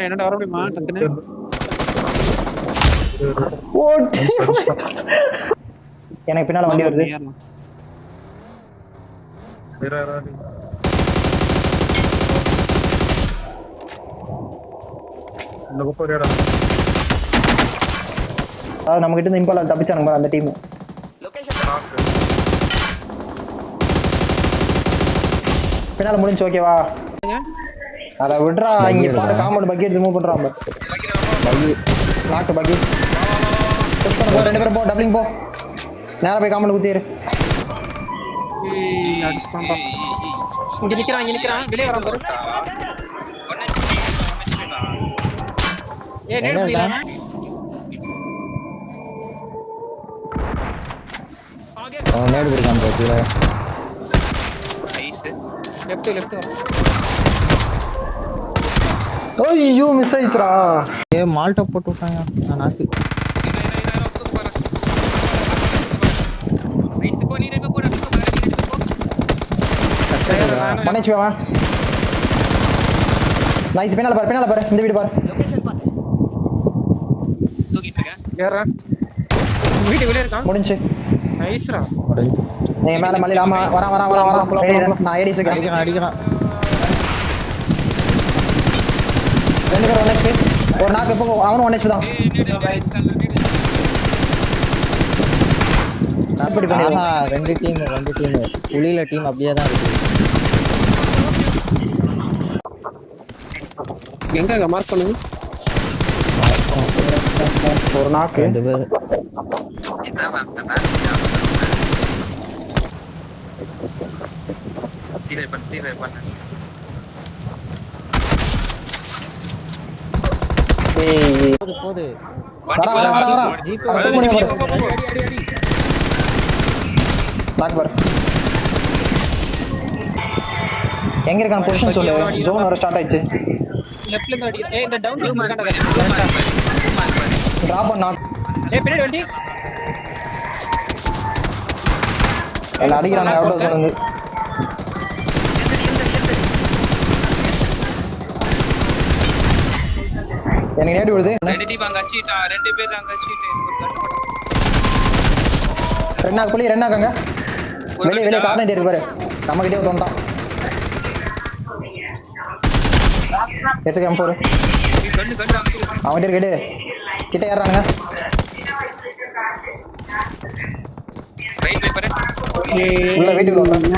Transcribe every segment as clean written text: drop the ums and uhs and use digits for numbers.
என்னடா வர முடியுமா டக்குன்னு எனக்கு பின்னால வண்டி வருது. நம்ம கிட்ட இருந்து இம்பால தப்பிச்சானுங்க அந்த டீம். பின்னால முடிஞ்சு ஓகேவா? அத விட்றா. இங்க பாரு காம்பவுண்ட் பக்கி எடுத்து மூவ் பண்றான். பக்கி லாக் பக்கி புஷ் பண்ண போ. ரெண்டு பேரும் போ. டப்ளிங் போ. நேரா போய் காம்பவுண்ட் குத்திரு. இங்க நிக்கிறான் வெளிய வரான் பாரு. நேடு பிடிறானே. நேடு பிடிக்காம போச்சுல. நைஸ். லெஃப்ட் ஐயோ மிஸ் ஆயிடுச்சுடா. மால்ட்ட போட்டு விட்டாங்க. நான் நாக்கு நைஸ். போ நீ ரெண்டு போடா. மனைச்சு வா. நைஸ். பின்னால பாரு இந்த வீடு பாரு. தூக்கிட்டு இருக்கேன். ஏறா. வீட்டு வெளிய இருக்கான். முடிஞ்சு. நைஸ்ரா. நீ மேல மலையில. ஆமா வரான். நான் ஏடி செகண்ட் அடிக்கிறான். ரெண்டு பேரும் 1 HP. ஒரு நாக்கு போ. அவனும் 1 HP தான். அப்படி பண்ணிடுவா. ரெண்டு டீம் புலியில டீம் அப்படியே தான் இருக்கு. எங்க மார்க் பண்ணுங்க. ஒரு நாக்கு. ரெண்டு பேர். தீரே பண்ணு. போது. வர. ஜீப் அடி. லாக் பார். எங்க இருக்கான் பொசிஷன் சொல்லு. ஜோன் வர ஸ்டார்ட் ஆயிடுச்சு. லெஃப்ட்ல இருந்து அடி. இந்த டவுன் ஜூம் இருக்கடா. டிராப் பண்ணா. பின்னாடி வண்டி. எல்லாம் அடிக்கிறானே அவுட் ஆஃப் ஜோன் வந்து. எனக்கு நேடி விடுது. ரெண்டு டீம் அங்க அடிச்சிட்டா. ரெண்டு பேர் அங்க அடிச்சிட்டு. ரெண்டாக புலி ரெண்டாகங்க. வெளிய கார்னர் இருக்கு பாரு. நம்ம கிட்டே வந்தான். எட்டு M4. அவன் கிட்ட கிட்ட ஏறானுங்க. Right paper. உள்ள வீட்டுக்குள்ள வந்தான்.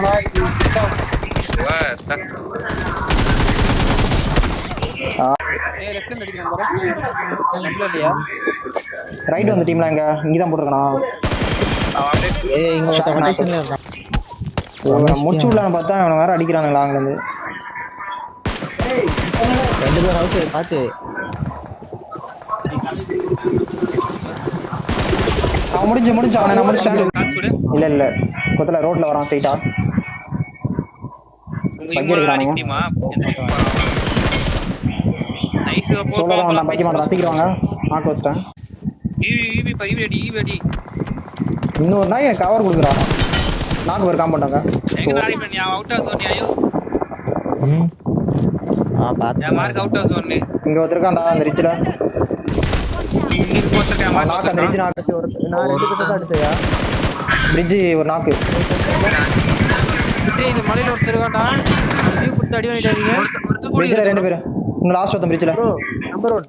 லெஃப்ட்ல இருந்து அடிக்கிறான் பாரு. லெஃப்ட்ல இல்லையா? ரைட் வந்து டீம்ல இங்க தான் போட்டுருக்கானா. இங்க ஒரு பொசிஷன்ல இருக்கான். முடிச்சு விடலான்னு பார்த்தா அவன் வேற அடிக்கிறானுங்க லாங்ல இருந்து. ரெண்டு பேர் அவுட். பாத்து அவன் முடிஞ்சு அவனை நான் முடிச்சிட்டேன். இல்ல கொத்தல ரோட்ல வரான் ஸ்ட்ரைட்டா. பக்கி எடுக்கறானுங்க. நைஸ். சோலோ தான் நான் பக்கி மாத்திரம் ரசிக்குவாங்க. நாக் வச்சிட்டேன். ஈவி அடி. இன்னொரு நாய் எனக்கு கவர் கொடுக்குறான். நாக்கு ஒரு காம்பவுண்டாங்க. எங்க நாய் பண்ணி அவுட் ஆஃப் ஜோன் ஐயோ. பாத்து மார்க் அவுட் ஆஃப் ஜோன். இங்க ஒருத்தர்காண்டா அந்த ரிட்ஜ்ல. இங்க போட்டுருக்கேன் மார்க். நாக்கு அந்த ரிட்ஜ் நாக்கு நான் ரெண்டு கிட்ட அடிச்சயா. பிரிட்ஜ் ஒரு நாக்கு. இந்த மலையில ஒருத்தர்காண்டா. வியூ புட் அடி வாங்கிட்டாங்க. பிரிட்ஜ்ல ரெண்டு பேர். இன்னும் லாஸ்ட் ஒருத்தன் பிரிட்ஜ்ல. நம்பர் 1